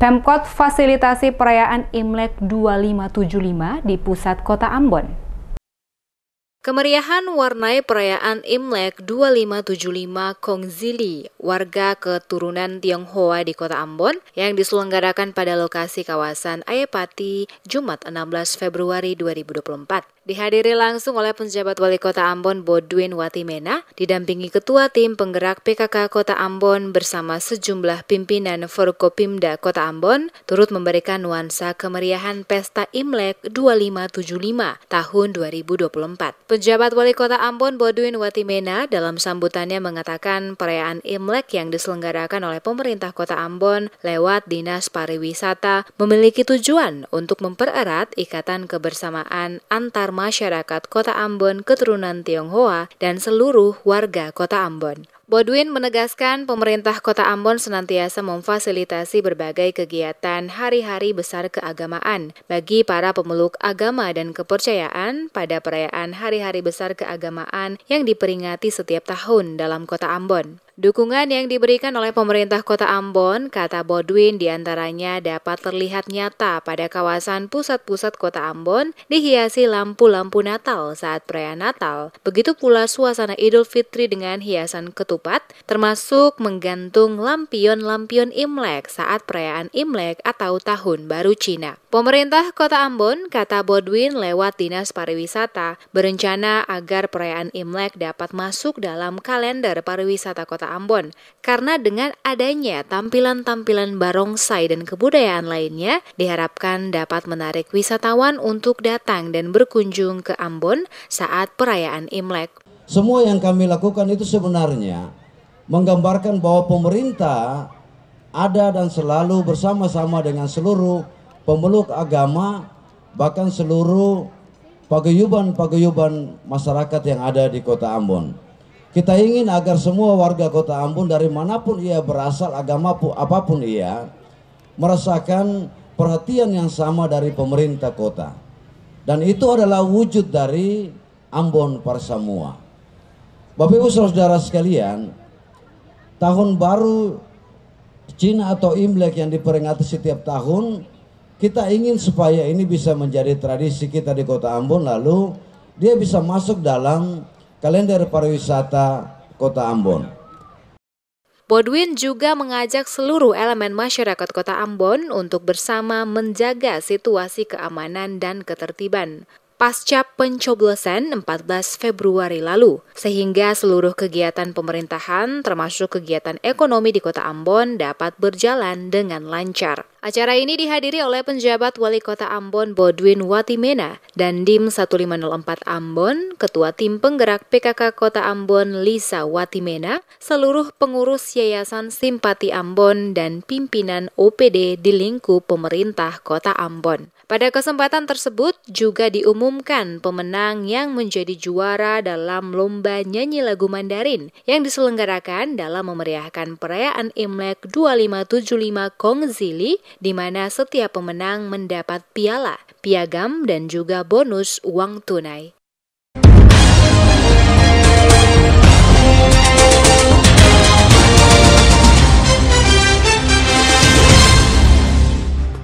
Pemkot fasilitasi perayaan Imlek 2575 di pusat kota Ambon. Kemeriahan warnai perayaan Imlek 2575 Kongzili, warga keturunan Tionghoa di kota Ambon yang diselenggarakan pada lokasi kawasan Ayapati, Jumat 16 Februari 2024. Dihadiri langsung oleh penjabat wali kota Ambon Bodwin Watimena, didampingi ketua tim penggerak PKK kota Ambon bersama sejumlah pimpinan Forkopimda kota Ambon, turut memberikan nuansa kemeriahan pesta Imlek 2575 tahun 2024. Penjabat wali kota Ambon Bodwin Watimena dalam sambutannya mengatakan perayaan Imlek yang diselenggarakan oleh pemerintah kota Ambon lewat Dinas Pariwisata memiliki tujuan untuk mempererat ikatan kebersamaan antar masyarakat kota Ambon keturunan Tionghoa dan seluruh warga kota Ambon. Bodwin menegaskan pemerintah kota Ambon senantiasa memfasilitasi berbagai kegiatan hari-hari besar keagamaan bagi para pemeluk agama dan kepercayaan pada perayaan hari-hari besar keagamaan yang diperingati setiap tahun dalam kota Ambon. Dukungan yang diberikan oleh pemerintah kota Ambon, kata Bodwin, diantaranya dapat terlihat nyata pada kawasan pusat-pusat kota Ambon dihiasi lampu-lampu Natal saat perayaan Natal. Begitu pula suasana Idul Fitri dengan hiasan ketupat, termasuk menggantung lampion-lampion Imlek saat perayaan Imlek atau Tahun Baru Cina. Pemerintah kota Ambon, kata Bodwin lewat Dinas Pariwisata, berencana agar perayaan Imlek dapat masuk dalam kalender pariwisata kota Ambon, karena dengan adanya tampilan-tampilan barongsai dan kebudayaan lainnya, diharapkan dapat menarik wisatawan untuk datang dan berkunjung ke Ambon saat perayaan Imlek. Semua yang kami lakukan itu sebenarnya menggambarkan bahwa pemerintah ada dan selalu bersama-sama dengan seluruh pemeluk agama, bahkan seluruh paguyuban masyarakat yang ada di kota Ambon. Kita ingin agar semua warga kota Ambon dari manapun ia berasal, agama apapun ia, merasakan perhatian yang sama dari pemerintah kota. Dan itu adalah wujud dari Ambon Parsamua. Bapak Ibu Saudara sekalian, tahun baru Cina atau Imlek yang diperingati setiap tahun, kita ingin supaya ini bisa menjadi tradisi kita di kota Ambon, lalu dia bisa masuk dalam kalender pariwisata kota Ambon. Bodwin juga mengajak seluruh elemen masyarakat kota Ambon untuk bersama menjaga situasi keamanan dan ketertiban pasca pencoblosan 14 Februari lalu, sehingga seluruh kegiatan pemerintahan termasuk kegiatan ekonomi di kota Ambon dapat berjalan dengan lancar. Acara ini dihadiri oleh penjabat wali kota Ambon Bodwin Watimena dan Dim 1504 Ambon, ketua tim penggerak PKK kota Ambon Lisa Watimena, seluruh pengurus Yayasan Simpati Ambon dan pimpinan OPD di lingkup pemerintah kota Ambon. Pada kesempatan tersebut juga diumumkan pemenang yang menjadi juara dalam lomba nyanyi lagu Mandarin yang diselenggarakan dalam memeriahkan perayaan Imlek 2575 Kongzili, di mana setiap pemenang mendapat piala, piagam, dan juga bonus uang tunai.